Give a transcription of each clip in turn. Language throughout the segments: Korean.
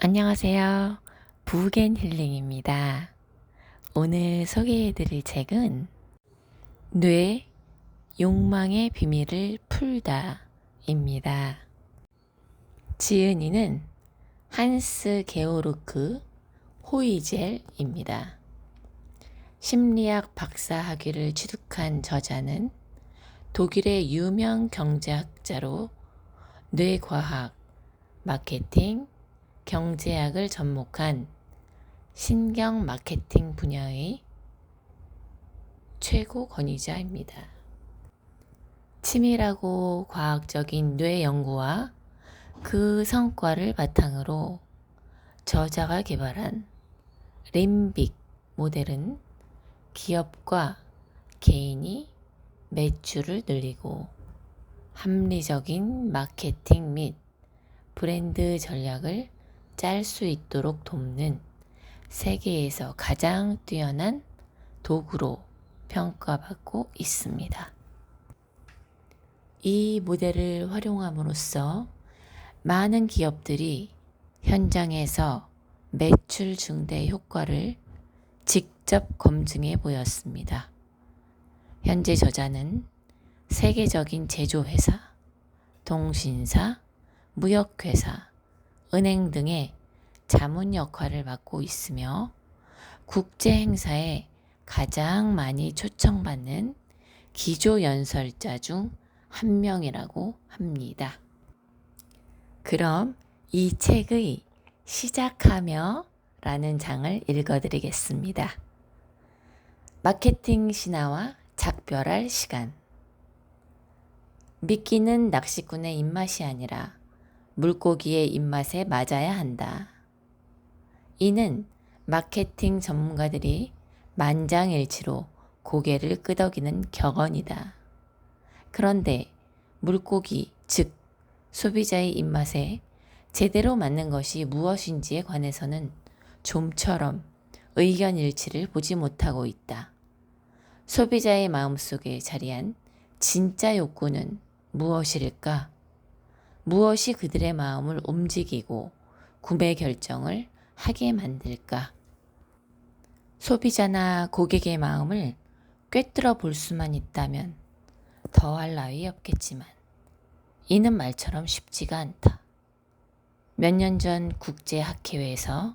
안녕하세요. 부겐 힐링입니다. 오늘 소개해드릴 책은 뇌 욕망의 비밀을 풀다입니다. 지은이는 한스 게오르크 호이젤입니다. 심리학 박사 학위를 취득한 저자는 독일의 유명 경제학자로 뇌과학, 마케팅, 경제학을 접목한 신경 마케팅 분야의 최고 권위자입니다. 치밀하고 과학적인 뇌 연구와 그 성과를 바탕으로 저자가 개발한 림빅 모델은 기업과 개인이 매출을 늘리고 합리적인 마케팅 및 브랜드 전략을 짤 수 있도록 돕는 세계에서 가장 뛰어난 도구로 평가받고 있습니다. 이 모델을 활용함으로써 많은 기업들이 현장에서 매출 증대 효과를 직접 검증해 보였습니다. 현재 저자는 세계적인 제조회사, 통신사, 무역회사, 은행 등의 자문 역할을 맡고 있으며 국제 행사에 가장 많이 초청받는 기조연설자 중 한 명이라고 합니다. 그럼 이 책의 시작하며 라는 장을 읽어드리겠습니다. 마케팅 신화와 작별할 시간. 미끼는 낚시꾼의 입맛이 아니라 물고기의 입맛에 맞아야 한다. 이는 마케팅 전문가들이 만장일치로 고개를 끄덕이는 격언이다. 그런데 물고기, 즉 소비자의 입맛에 제대로 맞는 것이 무엇인지에 관해서는 좀처럼 의견 일치를 보지 못하고 있다. 소비자의 마음속에 자리한 진짜 욕구는 무엇일까? 무엇이 그들의 마음을 움직이고 구매 결정을 하게 만들까? 소비자나 고객의 마음을 꿰뚫어 볼 수만 있다면 더할 나위 없겠지만 이는 말처럼 쉽지가 않다. 몇 년 전 국제학회에서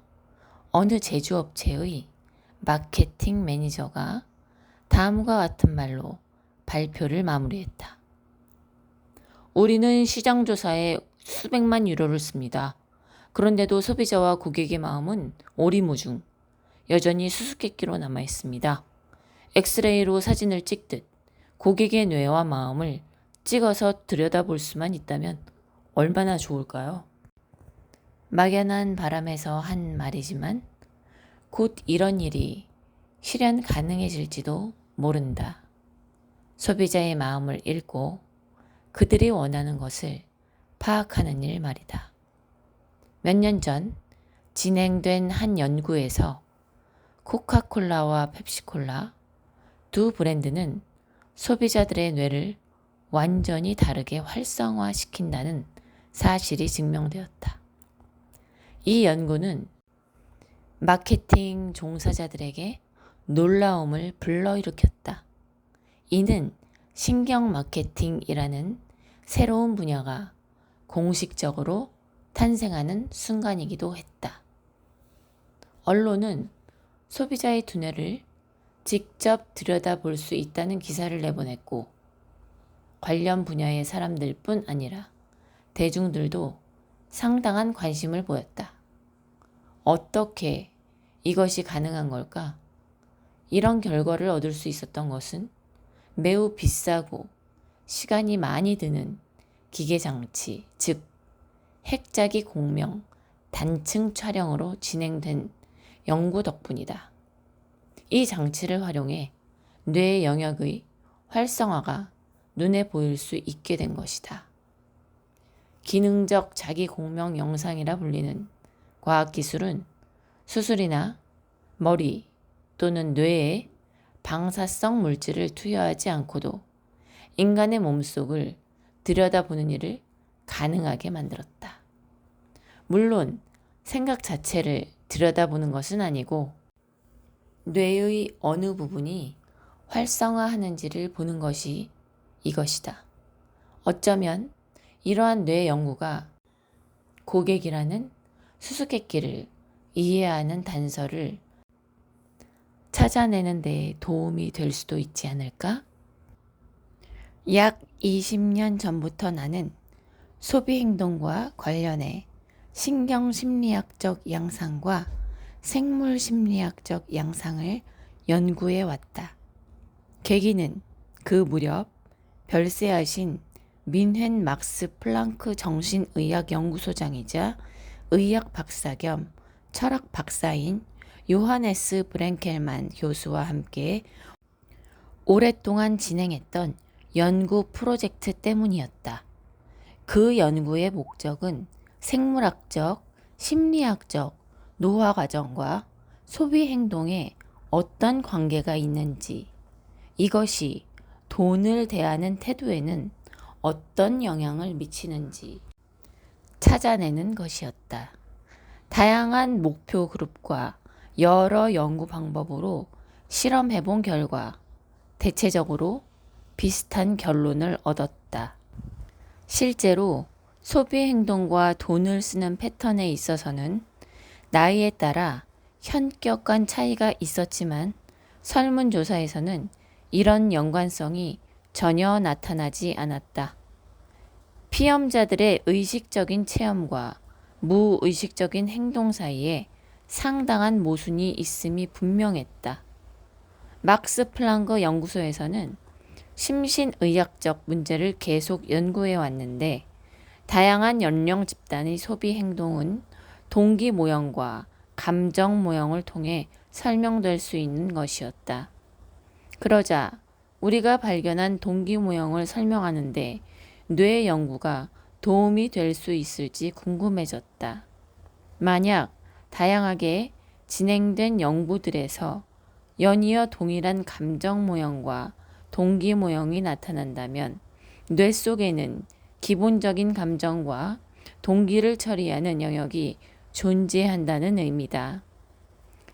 어느 제조업체의 마케팅 매니저가 다음과 같은 말로 발표를 마무리했다. 우리는 시장조사에 수백만 유로를 씁니다. 그런데도 소비자와 고객의 마음은 오리무중, 여전히 수수께끼로 남아있습니다. 엑스레이로 사진을 찍듯 고객의 뇌와 마음을 찍어서 들여다볼 수만 있다면 얼마나 좋을까요? 막연한 바람에서 한 말이지만 곧 이런 일이 실현 가능해질지도 모른다. 소비자의 마음을 읽고 그들이 원하는 것을 파악하는 일 말이다. 몇 년 전 진행된 한 연구에서 코카콜라와 펩시콜라 두 브랜드는 소비자들의 뇌를 완전히 다르게 활성화시킨다는 사실이 증명되었다. 이 연구는 마케팅 종사자들에게 놀라움을 불러일으켰다. 이는 신경 마케팅이라는 새로운 분야가 공식적으로 탄생하는 순간이기도 했다. 언론은 소비자의 두뇌를 직접 들여다볼 수 있다는 기사를 내보냈고 관련 분야의 사람들뿐 아니라 대중들도 상당한 관심을 보였다. 어떻게 이것이 가능한 걸까? 이런 결과를 얻을 수 있었던 것은 매우 비싸고 시간이 많이 드는 기계장치, 즉 핵자기 공명 단층 촬영으로 진행된 연구 덕분이다. 이 장치를 활용해 뇌 영역의 활성화가 눈에 보일 수 있게 된 것이다. 기능적 자기 공명 영상이라 불리는 과학기술은 수술이나 머리 또는 뇌에 방사성 물질을 투여하지 않고도 인간의 몸속을 들여다보는 일을 가능하게 만들었다. 물론 생각 자체를 들여다보는 것은 아니고 뇌의 어느 부분이 활성화하는지를 보는 것이 이것이다. 어쩌면 이러한 뇌 연구가 고객이라는 수수께끼를 이해하는 단서를 찾아내는 데 도움이 될 수도 있지 않을까? 약 20년 전부터 나는 소비 행동과 관련해 신경심리학적 양상과 생물심리학적 양상을 연구해 왔다. 계기는 그 무렵 별세하신 민헨 막스 플랑크 정신의학 연구소장이자 의학 박사 겸 철학 박사인 요하네스 브랭켈만 교수와 함께 오랫동안 진행했던 연구 프로젝트 때문이었다. 그 연구의 목적은 생물학적, 심리학적, 노화 과정과 소비 행동에 어떤 관계가 있는지, 이것이 돈을 대하는 태도에는 어떤 영향을 미치는지 찾아내는 것이었다. 다양한 목표 그룹과 여러 연구 방법으로 실험해본 결과 대체적으로 비슷한 결론을 얻었다. 실제로 소비 행동과 돈을 쓰는 패턴에 있어서는 나이에 따라 현격한 차이가 있었지만 설문조사에서는 이런 연관성이 전혀 나타나지 않았다. 피험자들의 의식적인 체험과 무의식적인 행동 사이에 상당한 모순이 있음이 분명했다. 막스 플랑크 연구소에서는 심신의학적 문제를 계속 연구해 왔는데 다양한 연령 집단의 소비 행동은 동기 모형과 감정 모형을 통해 설명될 수 있는 것이었다. 그러자 우리가 발견한 동기 모형을 설명하는데 뇌 연구가 도움이 될 수 있을지 궁금해졌다. 만약 다양하게 진행된 연구들에서 연이어 동일한 감정 모형과 동기 모형이 나타난다면 뇌 속에는 기본적인 감정과 동기를 처리하는 영역이 존재한다는 의미다.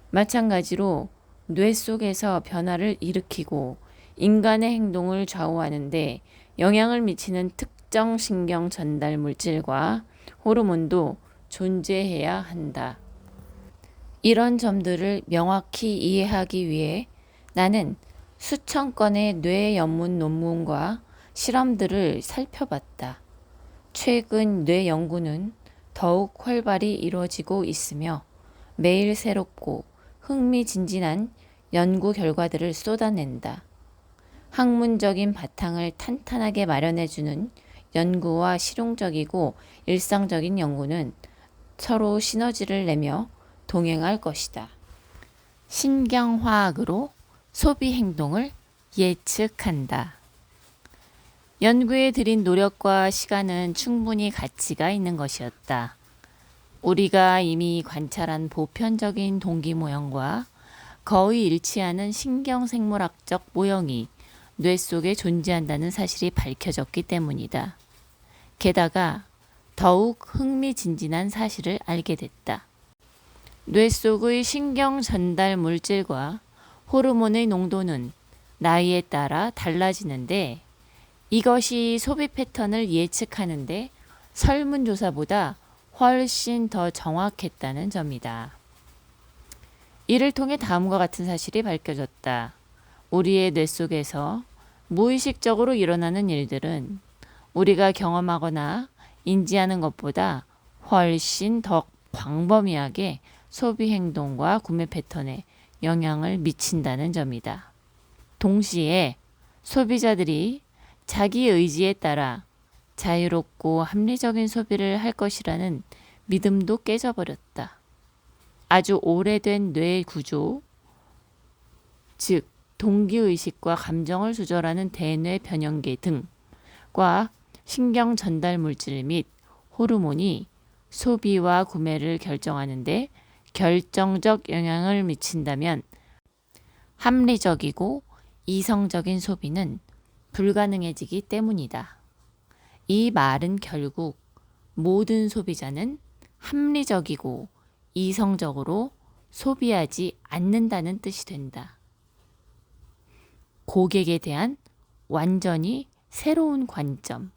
마찬가지로 뇌 속에서 변화를 일으키고 인간의 행동을 좌우하는데 영향을 미치는 특정 신경 전달 물질과 호르몬도 존재해야 한다. 이런 점들을 명확히 이해하기 위해 나는 수천 건의 뇌 연문 논문과 실험들을 살펴봤다. 최근 뇌 연구는 더욱 활발히 이루어지고 있으며 매일 새롭고 흥미진진한 연구 결과들을 쏟아낸다. 학문적인 바탕을 탄탄하게 마련해주는 연구와 실용적이고 일상적인 연구는 서로 시너지를 내며 동행할 것이다. 신경화학으로 소비 행동을 예측한다. 연구에 들인 노력과 시간은 충분히 가치가 있는 것이었다. 우리가 이미 관찰한 보편적인 동기 모형과 거의 일치하는 신경생물학적 모형이 뇌 속에 존재한다는 사실이 밝혀졌기 때문이다. 게다가 더욱 흥미진진한 사실을 알게 됐다. 뇌 속의 신경 전달 물질과 호르몬의 농도는 나이에 따라 달라지는데 이것이 소비 패턴을 예측하는데 설문조사보다 훨씬 더 정확했다는 점이다. 이를 통해 다음과 같은 사실이 밝혀졌다. 우리의 뇌 속에서 무의식적으로 일어나는 일들은 우리가 경험하거나 인지하는 것보다 훨씬 더 광범위하게 소비 행동과 구매 패턴에 영향을 미친다는 점이다. 동시에 소비자들이 자기 의지에 따라 자유롭고 합리적인 소비를 할 것이라는 믿음도 깨져버렸다. 아주 오래된 뇌 구조, 즉 동기의식과 감정을 조절하는 대뇌 변형계 등과 신경 전달 물질 및 호르몬이 소비와 구매를 결정하는데 결정적 영향을 미친다면 합리적이고 이성적인 소비는 불가능해지기 때문이다. 이 말은 결국 모든 소비자는 합리적이고 이성적으로 소비하지 않는다는 뜻이 된다. 고객에 대한 완전히 새로운 관점.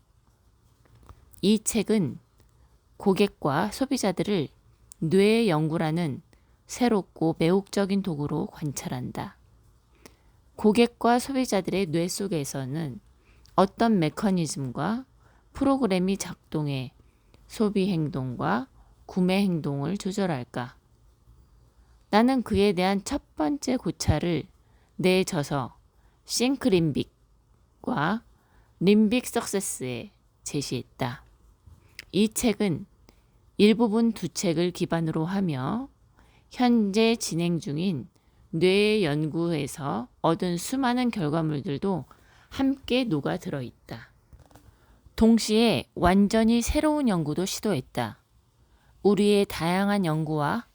이 책은 고객과 소비자들을 뇌의 연구라는 새롭고 매혹적인 도구로 관찰한다. 고객과 소비자들의 뇌 속에서는 어떤 메커니즘과 프로그램이 작동해 소비 행동과 구매 행동을 조절할까? 나는 그에 대한 첫 번째 고찰을 내 저서 싱크 림빅과 림빅 석세스에 제시했다. 이 책은 일부분 두 책을 기반으로 하며 현재 진행 중인 뇌 연구에서 얻은 수많은 결과물들도 함께 녹아 들어 있다. 동시에 완전히 새로운 연구도 시도했다. 우리의 다양한 연구와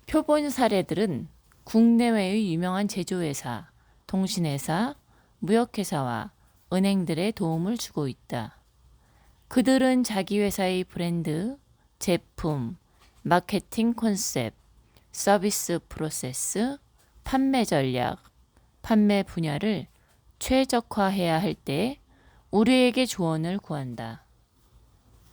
표본 사례들은 국내외의 유명한 제조회사, 통신회사, 무역회사와 은행들의 도움을 주고 있다. 그들은 자기 회사의 브랜드, 제품, 마케팅 콘셉트, 서비스 프로세스, 판매 전략, 판매 분야를 최적화해야 할 때 우리에게 조언을 구한다.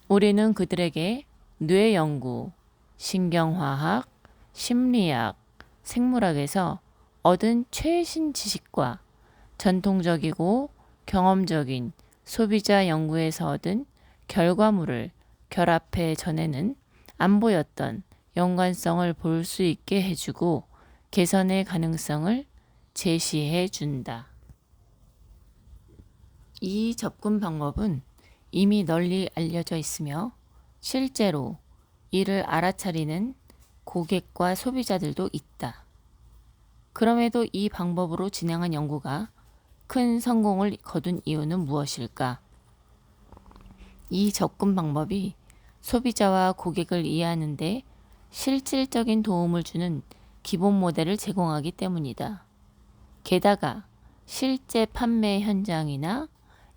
우리는 그들에게 뇌 연구, 신경화학, 심리학, 생물학에서 얻은 최신 지식과 전통적이고 경험적인 소비자 연구에서 얻은 결과물을 결합해 전에는 안 보였던 연관성을 볼 수 있게 해주고 개선의 가능성을 제시해 준다. 이 접근 방법은 이미 널리 알려져 있으며 실제로 이를 알아차리는 고객과 소비자들도 있다. 그럼에도 이 방법으로 진행한 연구가 큰 성공을 거둔 이유는 무엇일까? 이 접근 방법이 소비자와 고객을 이해하는 데 실질적인 도움을 주는 기본 모델을 제공하기 때문이다. 게다가 실제 판매 현장이나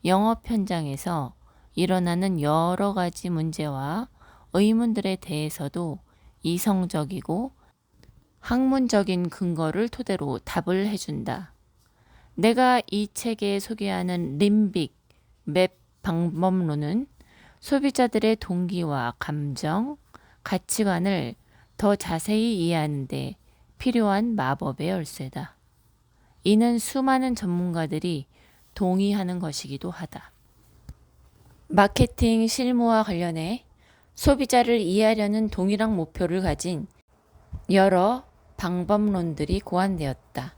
영업 현장에서 일어나는 여러 가지 문제와 의문들에 대해서도 이성적이고 학문적인 근거를 토대로 답을 해준다. 내가 이 책에 소개하는 림빅 맵 방법론은 소비자들의 동기와 감정, 가치관을 더 자세히 이해하는 데 필요한 마법의 열쇠다. 이는 수많은 전문가들이 동의하는 것이기도 하다. 마케팅 실무와 관련해 소비자를 이해하려는 동일한 목표를 가진 여러 방법론들이 고안되었다.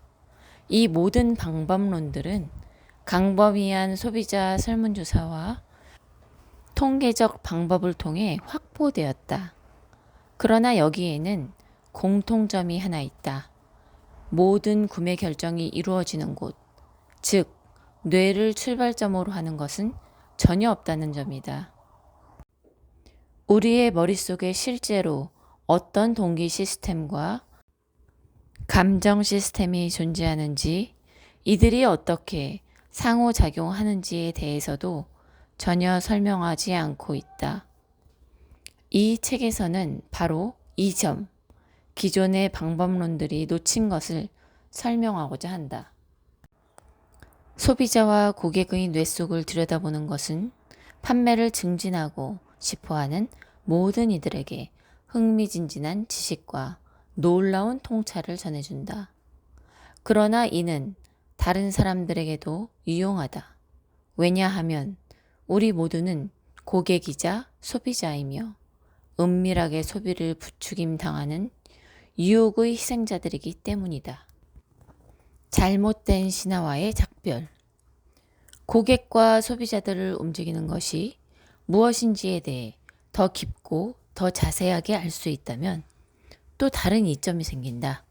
이 모든 방법론들은 광범위한 소비자 설문조사와 통계적 방법을 통해 확보되었다. 그러나 여기에는 공통점이 하나 있다. 모든 구매 결정이 이루어지는 곳, 즉 뇌를 출발점으로 하는 것은 전혀 없다는 점이다. 우리의 머릿속에 실제로 어떤 동기 시스템과 감정 시스템이 존재하는지, 이들이 어떻게 상호작용하는지에 대해서도 전혀 설명하지 않고 있다. 이 책에서는 바로 이 점, 기존의 방법론들이 놓친 것을 설명하고자 한다. 소비자와 고객의 뇌 속을 들여다보는 것은 판매를 증진하고 싶어하는 모든 이들에게 흥미진진한 지식과 놀라운 통찰을 전해준다. 그러나 이는 다른 사람들에게도 유용하다. 왜냐하면 우리 모두는 고객이자 소비자이며 은밀하게 소비를 부추김 당하는 유혹의 희생자들이기 때문이다. 잘못된 신화와의 작별. 고객과 소비자들을 움직이는 것이 무엇인지에 대해 더 깊고 더 자세하게 알 수 있다면 또 다른 이점이 생긴다.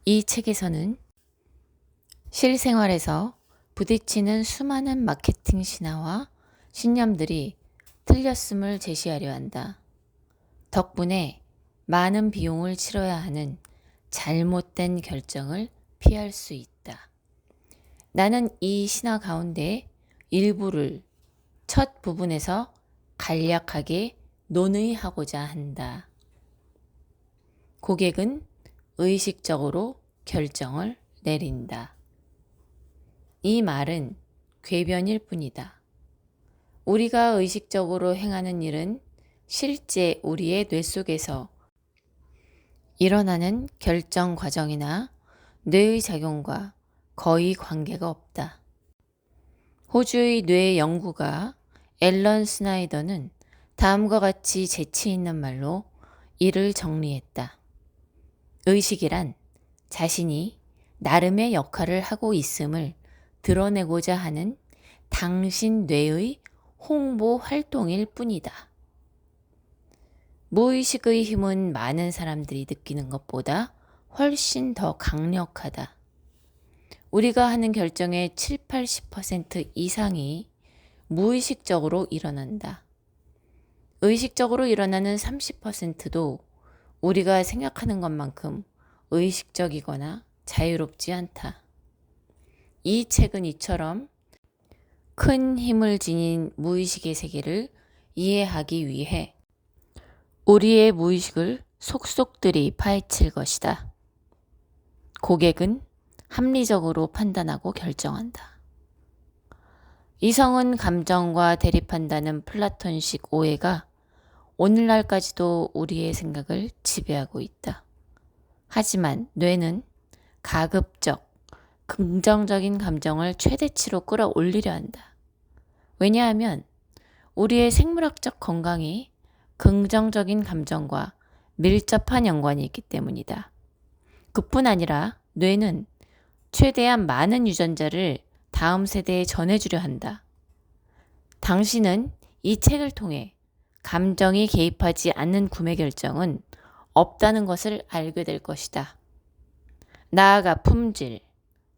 이 책에서는 실생활에서 부딪히는 수많은 마케팅 신화와 신념들이 틀렸음을 제시하려 한다. 덕분에 많은 비용을 치러야 하는 잘못된 결정을 피할 수 있다. 나는 이 신화 가운데 일부를 첫 부분에서 간략하게 논의하고자 한다. 고객은 의식적으로 결정을 내린다. 이 말은 궤변일 뿐이다. 우리가 의식적으로 행하는 일은 실제 우리의 뇌 속에서 일어나는 결정 과정이나 뇌의 작용과 거의 관계가 없다. 호주의 뇌 연구가 앨런 스나이더는 다음과 같이 재치 있는 말로 이를 정리했다. 의식이란 자신이 나름의 역할을 하고 있음을 드러내고자 하는 당신 뇌의 홍보 활동일 뿐이다. 무의식의 힘은 많은 사람들이 느끼는 것보다 훨씬 더 강력하다. 우리가 하는 결정의 7, 80% 이상이 무의식적으로 일어난다. 의식적으로 일어나는 30%도 우리가 생각하는 것만큼 의식적이거나 자유롭지 않다. 이 책은 이처럼 큰 힘을 지닌 무의식의 세계를 이해하기 위해 우리의 무의식을 속속들이 파헤칠 것이다. 고객은 합리적으로 판단하고 결정한다. 이성은 감정과 대립한다는 플라톤식 오해가 오늘날까지도 우리의 생각을 지배하고 있다. 하지만 뇌는 가급적 긍정적인 감정을 최대치로 끌어올리려 한다. 왜냐하면 우리의 생물학적 건강이 긍정적인 감정과 밀접한 연관이 있기 때문이다. 그뿐 아니라 뇌는 최대한 많은 유전자를 다음 세대에 전해주려 한다. 당신은 이 책을 통해 감정이 개입하지 않는 구매 결정은 없다는 것을 알게 될 것이다. 나아가 품질,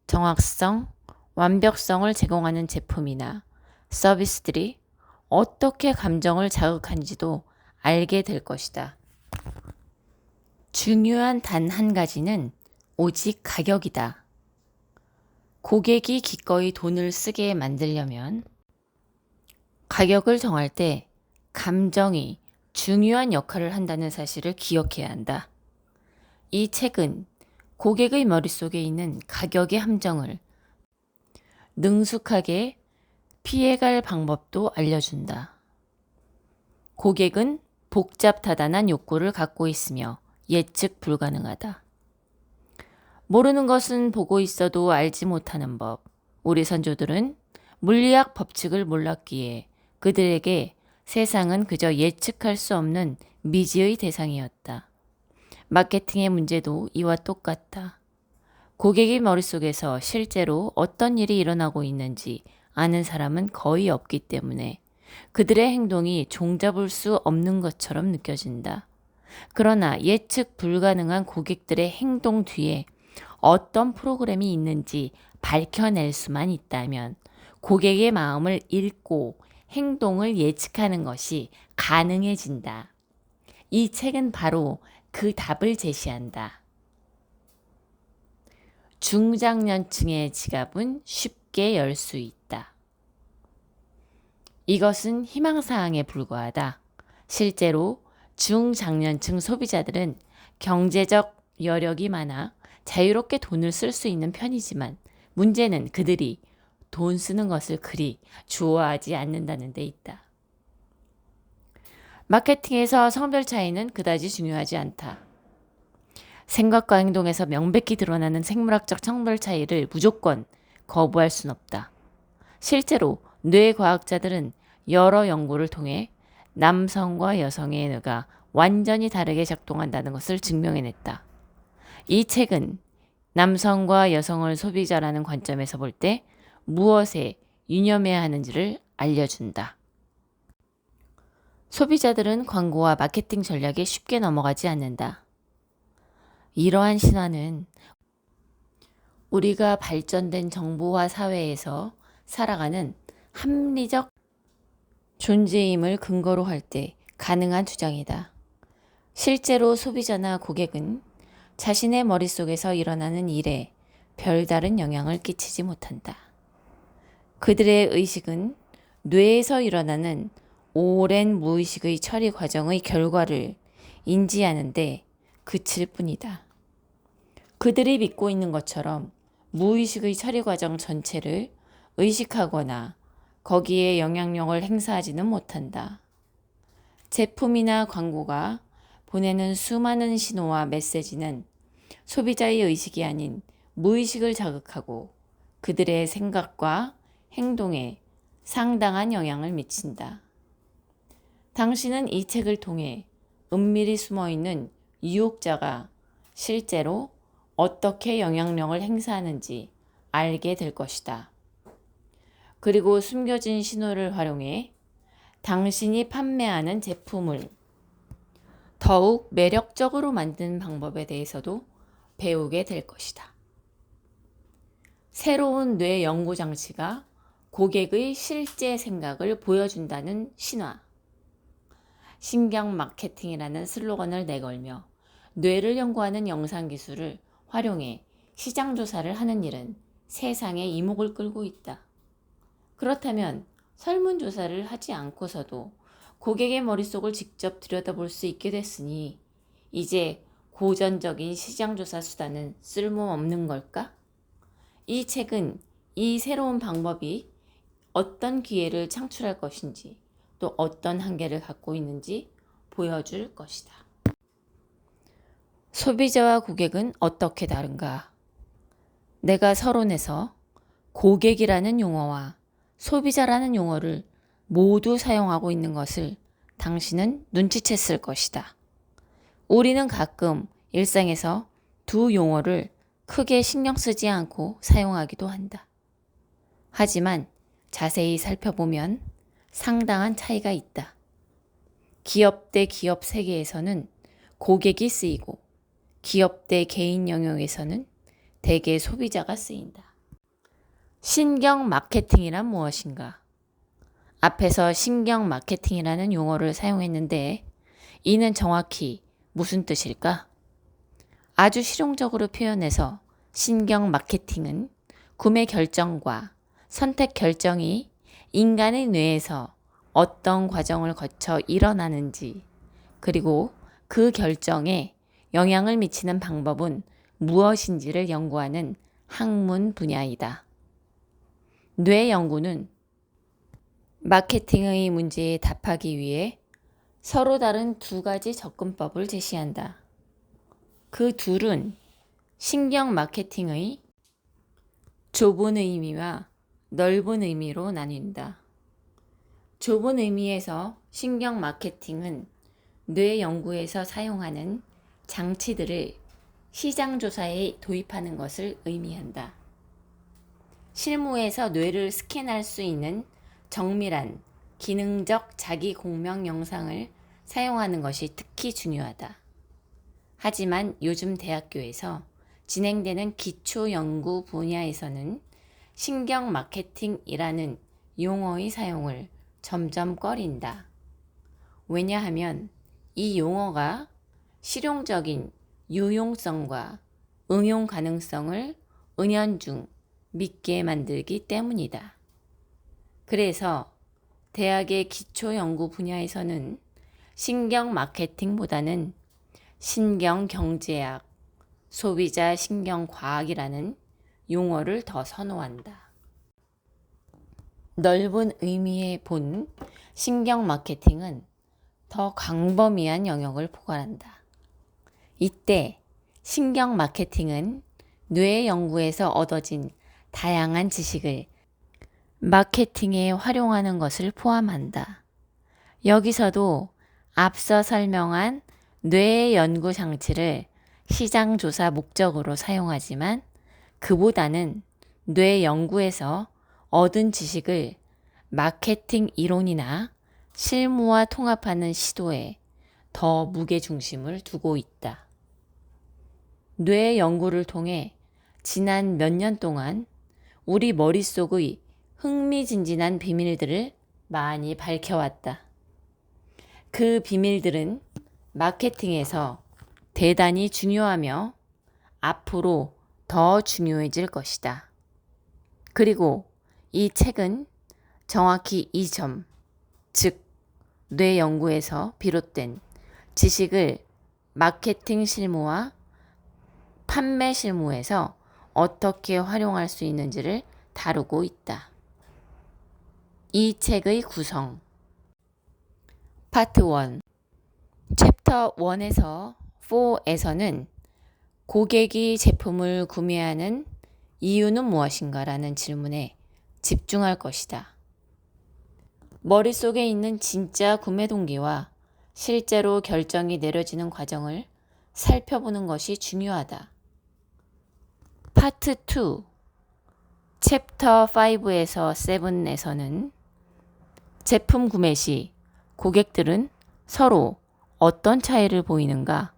정확성, 완벽성을 제공하는 제품이나 서비스들이 어떻게 감정을 자극하는지도 알게 될 것이다. 중요한 단 한 가지는 오직 가격이다. 고객이 기꺼이 돈을 쓰게 만들려면 가격을 정할 때 감정이 중요한 역할을 한다는 사실을 기억해야 한다. 이 책은 고객의 머릿속에 있는 가격의 함정을 능숙하게 피해갈 방법도 알려준다. 고객은 복잡다단한 욕구를 갖고 있으며 예측 불가능하다. 모르는 것은 보고 있어도 알지 못하는 법. 우리 선조들은 물리학 법칙을 몰랐기에 그들에게 세상은 그저 예측할 수 없는 미지의 대상이었다. 마케팅의 문제도 이와 똑같다. 고객의 머릿속에서 실제로 어떤 일이 일어나고 있는지 아는 사람은 거의 없기 때문에 그들의 행동이 종잡을 수 없는 것처럼 느껴진다. 그러나 예측 불가능한 고객들의 행동 뒤에 어떤 프로그램이 있는지 밝혀낼 수만 있다면 고객의 마음을 읽고 행동을 예측하는 것이 가능해진다. 이 책은 바로 그 답을 제시한다. 중장년층의 지갑은 쉽게 열 수 있다. 이것은 희망사항에 불과하다. 실제로 중장년층 소비자들은 경제적 여력이 많아 자유롭게 돈을 쓸 수 있는 편이지만 문제는 그들이 돈 쓰는 것을 그리 좋아하지 않는다는 데 있다. 마케팅에서 성별 차이는 그다지 중요하지 않다. 생각과 행동에서 명백히 드러나는 생물학적 성별 차이를 무조건 거부할 순 없다. 실제로 뇌과학자들은 여러 연구를 통해 남성과 여성의 뇌가 완전히 다르게 작동한다는 것을 증명해냈다. 이 책은 남성과 여성을 소비자라는 관점에서 볼 때 무엇에 유념해야 하는지를 알려준다. 소비자들은 광고와 마케팅 전략에 쉽게 넘어가지 않는다. 이러한 신화는 우리가 발전된 정보화 사회에서 살아가는 합리적 존재임을 근거로 할 때 가능한 주장이다. 실제로 소비자나 고객은 자신의 머릿속에서 일어나는 일에 별다른 영향을 끼치지 못한다. 그들의 의식은 뇌에서 일어나는 오랜 무의식의 처리 과정의 결과를 인지하는데 그칠 뿐이다. 그들이 믿고 있는 것처럼 무의식의 처리 과정 전체를 의식하거나 거기에 영향력을 행사하지는 못한다. 제품이나 광고가 보내는 수많은 신호와 메시지는 소비자의 의식이 아닌 무의식을 자극하고 그들의 생각과 행동에 상당한 영향을 미친다. 당신은 이 책을 통해 은밀히 숨어있는 유혹자가 실제로 어떻게 영향력을 행사하는지 알게 될 것이다. 그리고 숨겨진 신호를 활용해 당신이 판매하는 제품을 더욱 매력적으로 만드는 방법에 대해서도 배우게 될 것이다. 새로운 뇌 연구 장치가 고객의 실제 생각을 보여준다는 신화. 신경 마케팅이라는 슬로건을 내걸며 뇌를 연구하는 영상 기술을 활용해 시장 조사를 하는 일은 세상에 이목을 끌고 있다. 그렇다면 설문조사를 하지 않고서도 고객의 머릿속을 직접 들여다볼 수 있게 됐으니 이제 고전적인 시장조사 수단은 쓸모없는 걸까? 이 책은 이 새로운 방법이 어떤 기회를 창출할 것인지 또 어떤 한계를 갖고 있는지 보여줄 것이다. 소비자와 고객은 어떻게 다른가? 내가 서론에서 고객이라는 용어와 소비자라는 용어를 모두 사용하고 있는 것을 당신은 눈치챘을 것이다. 우리는 가끔 일상에서 두 용어를 크게 신경 쓰지 않고 사용하기도 한다. 하지만 자세히 살펴보면 상당한 차이가 있다. 기업 대 기업 세계에서는 고객이 쓰이고 기업 대 개인 영역에서는 대개 소비자가 쓰인다. 신경 마케팅이란 무엇인가? 앞에서 신경 마케팅이라는 용어를 사용했는데 이는 정확히 무슨 뜻일까? 아주 실용적으로 표현해서 신경 마케팅은 구매 결정과 선택 결정이 인간의 뇌에서 어떤 과정을 거쳐 일어나는지 그리고 그 결정에 영향을 미치는 방법은 무엇인지를 연구하는 학문 분야이다. 뇌 연구는 마케팅의 문제에 답하기 위해 서로 다른 두 가지 접근법을 제시한다. 그 둘은 신경 마케팅의 좁은 의미와 넓은 의미로 나뉜다. 좁은 의미에서 신경 마케팅은 뇌 연구에서 사용하는 장치들을 시장 조사에 도입하는 것을 의미한다. 실무에서 뇌를 스캔할 수 있는 정밀한 기능적 자기 공명 영상을 사용하는 것이 특히 중요하다. 하지만 요즘 대학교에서 진행되는 기초 연구 분야에서는 신경 마케팅이라는 용어의 사용을 점점 꺼린다. 왜냐하면 이 용어가 실용적인 유용성과 응용 가능성을 은연중 믿게 만들기 때문이다. 그래서 대학의 기초 연구 분야에서는 신경 마케팅보다는 신경 경제학, 소비자 신경 과학이라는 용어를 더 선호한다. 넓은 의미의 본 신경 마케팅은 더 광범위한 영역을 포괄한다. 이때 신경 마케팅은 뇌 연구에서 얻어진 다양한 지식을 마케팅에 활용하는 것을 포함한다. 여기서도 앞서 설명한 뇌 연구 장치를 시장 조사 목적으로 사용하지만 그보다는 뇌 연구에서 얻은 지식을 마케팅 이론이나 실무와 통합하는 시도에 더 무게중심을 두고 있다. 뇌 연구를 통해 지난 몇 년 동안 우리 머릿속의 흥미진진한 비밀들을 많이 밝혀왔다. 그 비밀들은 마케팅에서 대단히 중요하며 앞으로 더 중요해질 것이다. 그리고 이 책은 정확히 이 점, 즉 뇌 연구에서 비롯된 지식을 마케팅 실무와 판매 실무에서 어떻게 활용할 수 있는지를 다루고 있다. 이 책의 구성. 파트 1. 챕터 1에서 4에서는 고객이 제품을 구매하는 이유는 무엇인가라는 질문에 집중할 것이다. 머릿속에 있는 진짜 구매 동기와 실제로 결정이 내려지는 과정을 살펴보는 것이 중요하다. 파트 2. 챕터 5에서 7에서는 제품 구매 시 고객들은 서로 어떤 차이를 보이는가?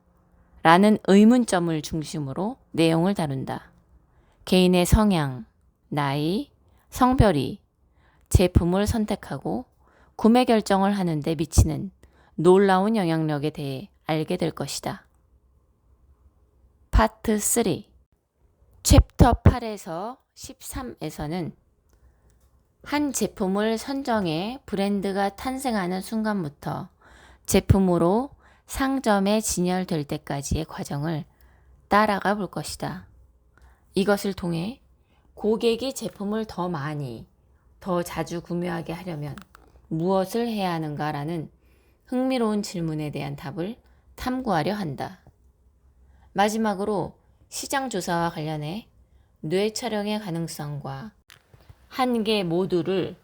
라는 의문점을 중심으로 내용을 다룬다. 개인의 성향, 나이, 성별이 제품을 선택하고 구매 결정을 하는데 미치는 놀라운 영향력에 대해 알게 될 것이다. 파트 3. 챕터 8에서 13에서는 한 제품을 선정해 브랜드가 탄생하는 순간부터 제품으로 상점에 진열될 때까지의 과정을 따라가 볼 것이다. 이것을 통해 고객이 제품을 더 많이, 더 자주 구매하게 하려면 무엇을 해야 하는가라는 흥미로운 질문에 대한 답을 탐구하려 한다. 마지막으로 시장 조사와 관련해 뇌 촬영의 가능성과 한계 모두를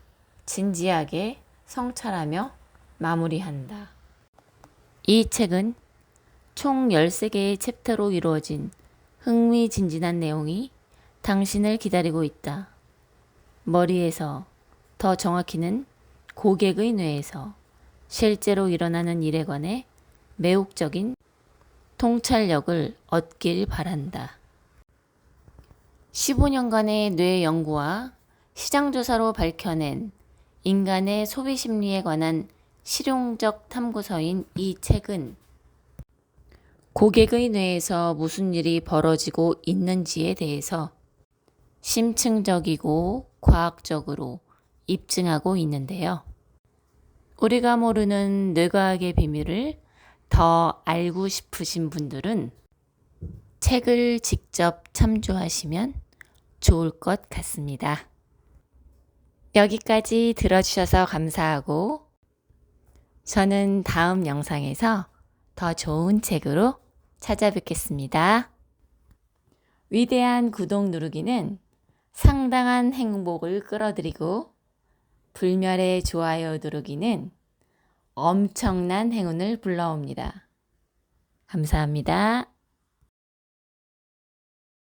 진지하게 성찰하며 마무리한다. 이 책은 총 13개의 챕터로 이루어진 흥미진진한 내용이 당신을 기다리고 있다. 머리에서, 더 정확히는 고객의 뇌에서 실제로 일어나는 일에 관해 매혹적인 통찰력을 얻길 바란다. 15년간의 뇌 연구와 시장조사로 밝혀낸 인간의 소비 심리에 관한 실용적 탐구서인 이 책은 고객의 뇌에서 무슨 일이 벌어지고 있는지에 대해서 심층적이고 과학적으로 입증하고 있는데요. 우리가 모르는 뇌과학의 비밀을 더 알고 싶으신 분들은 책을 직접 참조하시면 좋을 것 같습니다. 여기까지 들어주셔서 감사하고 저는 다음 영상에서 더 좋은 책으로 찾아뵙겠습니다. 위대한 구독 누르기는 상당한 행복을 끌어들이고 불멸의 좋아요 누르기는 엄청난 행운을 불러옵니다. 감사합니다.